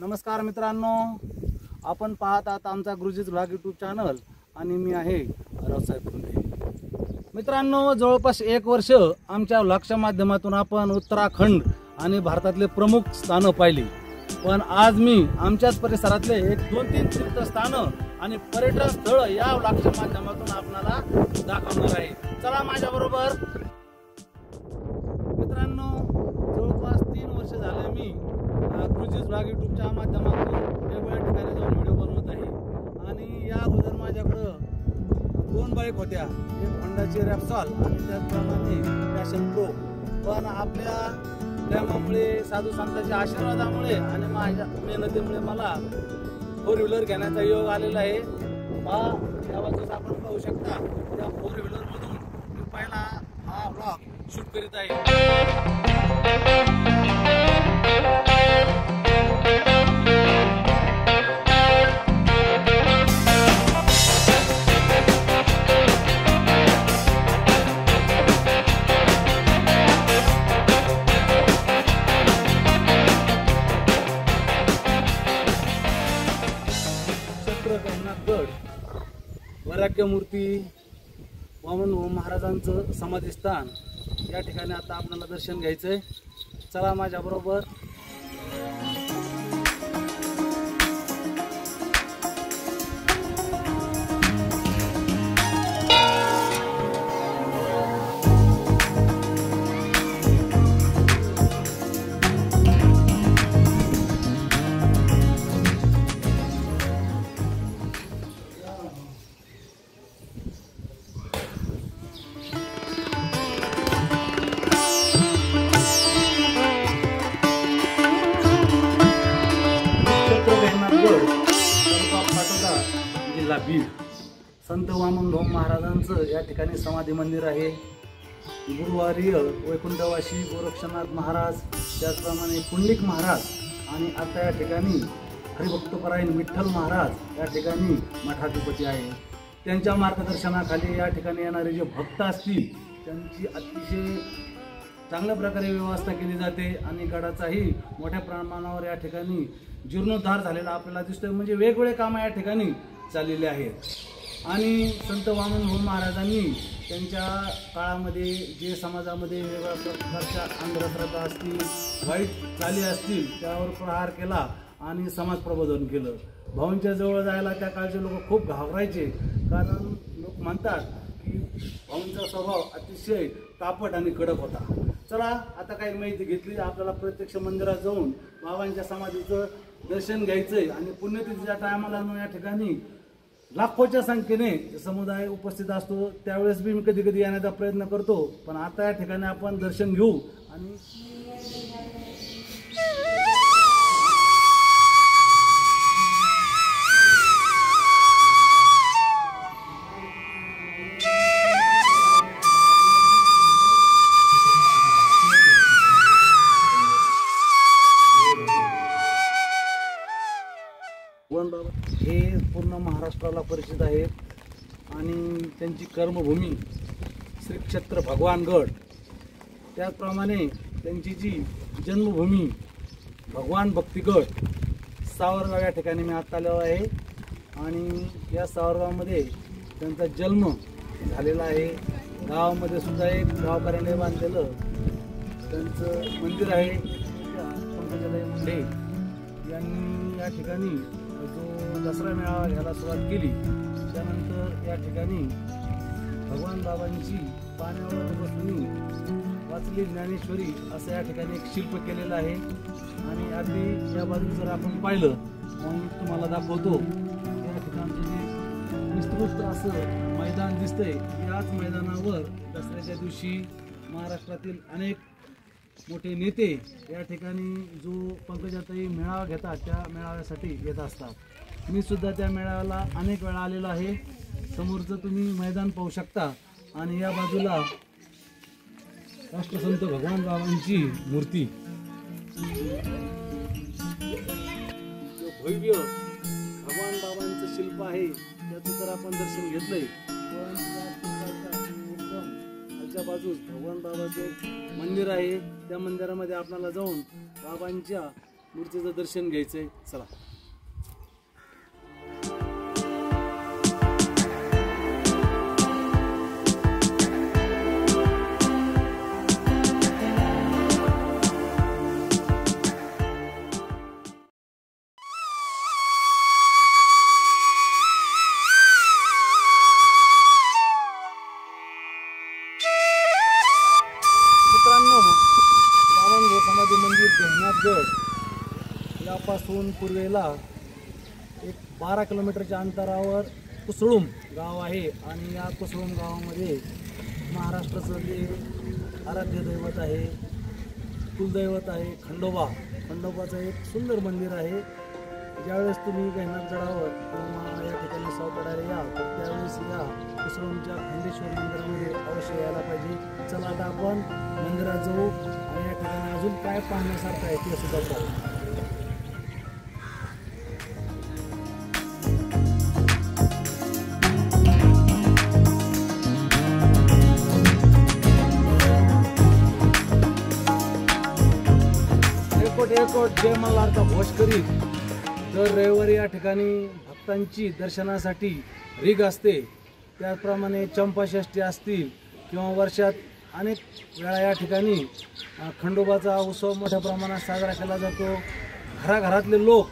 नमस्कार मित्रांनो, आपण पाहत आहात आमचा गुरुजीच व्लॉग यूट्यूब चॅनल आणि मी आहे रावसाहेब कुंडे। मित्रांनो, जवळपास 1 वर्ष आमच्या व्लॉगच्या माध्यमातून आपण उत्तराखंड आणि भारतातले प्रमुख स्थान पाहिली, पण आज मी आमच्याच परिसरातले एक 2-3 तीर्थस्थान आणि पर्यटन स्थळ या व्लॉगच्या माध्यमातून आपल्याला दाखवणार आहे। चला माझ्या बरोबर। मित्रांनो, जवळपास 3 वर्ष झाले मी गुरुजीच व्लॉग यूट्यूबच्या माध्यमातून वेगवेगळ्या ठिकाणी जाऊन व्हिडिओ बनवत आहे आणि या अगोदर माझ्याकडं 2 बाईक होत्या, एक होंडाची रॅप्सॉल आणि त्याचप्रमाणे पॅशन प्रो। पण आपल्या प्रेमामुळे, साधू संतांच्या आशीर्वादामुळे आणि माझ्या मेहनतीमुळे मला 4 व्हीलर घेण्याचा योग आलेला आहे। या बाजूस आपण पाहू शकता, त्या 4 व्हीलर मधून मी पहिला हा व्लॉग शूट करीत आहे। वैराग्य मूर्ती वामन महाराजांचं समाधीस्थान या ठिकाणी आता आपल्याला दर्शन घ्यायचंय। चला माझ्या बरोबर। जिल्हा बीड संत वामनराव महाराजांचं या ठिकाणी समाधी मंदिर आहे। गुरुवारी वैकुंठवासी गोरक्षनाथ महाराज, त्याचप्रमाणे पुंडलिक महाराज आणि आता या ठिकाणी हरिभक्तपरायण विठ्ठल महाराज या ठिकाणी मठाधिपती आहे। त्यांच्या मार्गदर्शनाखाली या ठिकाणी येणारे जे भक्त असतील त्यांची अतिशय चांगल्या प्रकारे व्यवस्था केली जाते आणि गडाचाही मोठ्या प्रमाणावर या ठिकाणी जीर्णोद्धार झालेला आपल्याला दिसतोय। म्हणजे वेगवेगळे कामं या ठिकाणी चाललेले आहेत आणि संत वामनराव महाराजांनी त्यांच्या काळामध्ये जे समाजामध्ये वेगवेगळ्या प्रकारच्या अंधश्रद्धा असतील, वाईट चाली असतील त्यावर प्रहार केला आणि समाज प्रबोधन केलं। भाऊंच्या जवळ जायला त्या काळचे लोक खूप घाबरायचे, कारण लोक म्हणतात की भाऊंचा स्वभाव अतिशय तापट आणि कडक होता। चला आता काही माहिती घेतली, आपल्याला प्रत्यक्ष मंदिरात जाऊन बाबांच्या समाधीचं दर्शन घ्यायचंय आणि पुण्यतिथीच्या टायमाला या ठिकाणी लाखोच्या संख्येने समुदाय उपस्थित असतो। त्यावेळेस मी कधी कधी येण्याचा प्रयत्न करतो, पण आता या ठिकाणी आपण दर्शन घेऊ आणि हे पूर्ण महाराष्ट्राला परिचित आहेत आणि त्यांची कर्मभूमी श्री क्षेत्र भगवानगड, त्याचप्रमाणे त्यांची जी जन्मभूमी भगवान भक्तिगड सावरगाव या ठिकाणी मी आता आलो आहे आणि या सावरगावमध्ये त्यांचा जन्म झालेला आहे। गावामध्ये सुद्धा एक गावकऱ्याने बांधलेलं त्यांचं मंदिर आहे। पंकजाताई मुंडे यांनी या ठिकाणी जो दसरा मेळावा घ्यायला सुरुवात केली, त्यानंतर या ठिकाणी भगवान बाबांची पाण्यावर बसून वाचली ज्ञानेश्वरी असं या ठिकाणी एक शिल्प केलेलं आहे आणि अगदी या बाजूला जर आपण पाहिलं मग तुम्हाला दाखवतो, या ठिकाणचं जे विस्तृत असं मैदान दिसतंय, याच मैदानावर दसऱ्याच्या दिवशी महाराष्ट्रातील अनेक मोठे नेते या ठिकाणी जो पंकजाताई मेळावा घेतात त्या मेळाव्यासाठी येत असतात। मी सुद्धा त्या मेळाव्याला अनेक वेळा आलेलो आहे। समोरचं तुम्ही मैदान पाहू शकता आणि या बाजूला राष्ट्रसंत भगवान बाबांची मूर्ती, भव्य भगवान बाबांचं शिल्प आहे त्याचं तर आपण दर्शन घेतलंय, खालच्या बाजूस भगवान बाबाचं मंदिर आहे। त्या मंदिरामध्ये आपल्याला जाऊन बाबांच्या मूर्तीचं दर्शन घ्यायचंय. चला. मित्रांनो, वामनभाऊ समाधी मंदिर गहिनाथगड यापासून पूर्वेला एक 12 किलोमीटरच्या अंतरावर कुसळुम गाव आहे आणि या कुसळुम गावामध्ये महाराष्ट्राचं जे आराध्य दैवत आहे, कुलदैवत आहे खंडोबाचं एक सुंदर मंदिर आहे. ज्यावेळेस तुम्ही गहिनाथगडावर किंवा या ठिकाणी सावतडाला या तर त्यावेळेस या कुसळुमच्या खंडेश्वर मंदिरामध्ये अवश्य यायला पाहिजे. चला आता आपण मंदिरात जाऊ आणि या ठिकाणी अजून काय पाहण्यासारखं आहे ते सुद्धा पाहू. एकोट जय मल्हारचा घोष करीत दर रविवारी या ठिकाणी भक्तांची दर्शनासाठी रीग असते. त्याचप्रमाणे चंपाषष्ठी असतील किंवा वर्षात अनेक वेळा या ठिकाणी खंडोबाचा उत्सव मोठ्या प्रमाणात साजरा केला जातो. घराघरातले लोक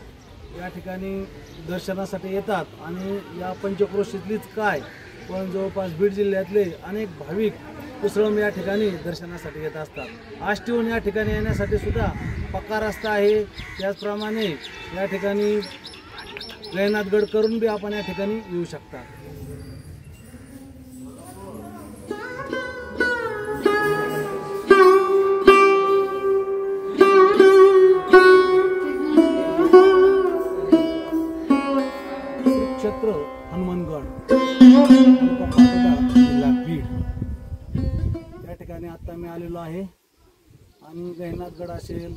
या ठिकाणी दर्शनासाठी येतात आणि या पंचक्रोशीतलीच काय पण जवळपास बीड जिल्ह्यातले अनेक भाविक कुसळम या ठिकाणी दर्शनासाठी येत असतात. आष्टीहून या ठिकाणी येण्यासाठी सुद्धा पक्का रस्ता आहे. त्याचप्रमाणे या ठिकाणी गहिनाथगड करून बी आपण या ठिकाणी येऊ शकता. क्षेत्र हनुमानगड जिल्हा बीड या ठिकाणी आता मी आलेलो आहे आणि गहिनाथगड असेल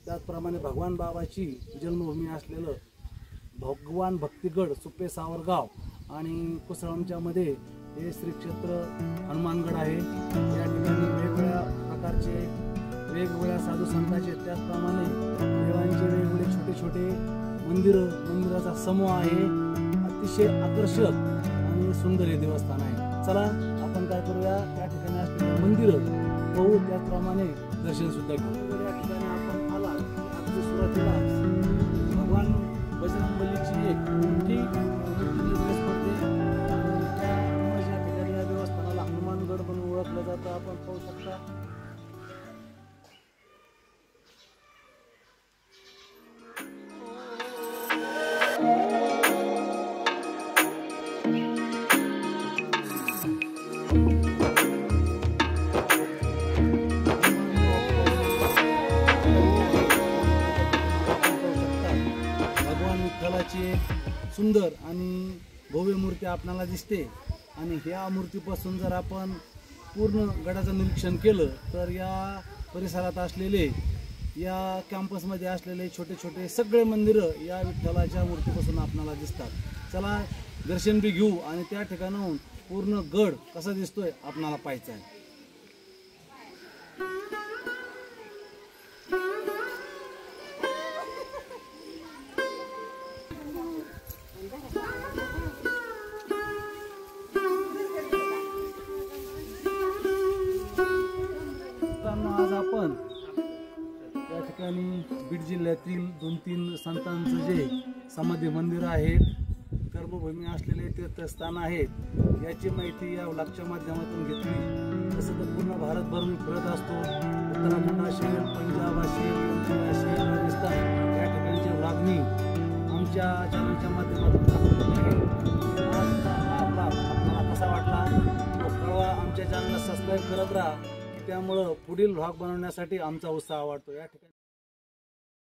त्याचप्रमाणे भगवान बाबाची जन्मभूमी असलेलं भगवान भक्तिगड सुप्पे सावरगाव आणि कुसळमच्या मध्ये हे श्री क्षेत्र हनुमानगड आहे. या ठिकाणी वेगवेगळ्या प्रकारचे वेगवेगळ्या साधू संतांचे त्याचप्रमाणे देवांचे वेगवेगळे छोटे छोटे मंदिराचा समूह आहे. अतिशय आकर्षक आणि सुंदर हे देवस्थान आहे. चला आपण काय करूया, या ठिकाणी असलेले मंदिर पाहू त्याचप्रमाणे दर्शन सुद्धा घेऊ. या ठिकाणी आपण आला अगदी सुरुवातीला भगवान बजरंगबलीची एक मोठी दिवस पडते. या ठिकाणी या देवस्थानाला हनुमानगड म्हणून ओळखलं जातं. आपण पाहू शकता. विठ्ठलाची सुंदर आणि भव्य मूर्ती आपल्याला दिसते आणि ह्या मूर्तीपासून जर आपण पूर्ण गडाचं निरीक्षण केलं तर या परिसरात असलेले या कॅम्पसमध्ये असलेले छोटे छोटे सगळे मंदिरं या विठ्ठलाच्या मूर्तीपासून आपल्याला दिसतात. चला दर्शन बी घेऊ आणि त्या ठिकाणाहून पूर्ण गड कसा दिसतोय आपल्याला पाहायचं आहे. आज आपण या ठिकाणी बीड जिल्ह्यातील 2-3 संतांचं जे समाधी मंदिर आहेत, कर्मभूमी असलेले तीर्थस्थान आहेत, याची माहिती या व्लॉगच्या माध्यमातून घेतली. तसं तर पूर्ण भारतभर मी फिरत असतो. उत्तराखंड असेल, पंजाब असेल, एमपी असेल, राजस्थान या ठिकाणचे व्लॉग मी आमच्या चॅनलच्या माध्यमातून दाखवलेले आहे. हा व्लॉग आपल्याला कसा वाटला तो कळवा. आमच्या चॅनलला सबस्क्राईब करत राहा, त्यामुळं पुढील व्लॉग बनवण्यासाठी आमचा उत्साह वाढतो. या ठिकाणी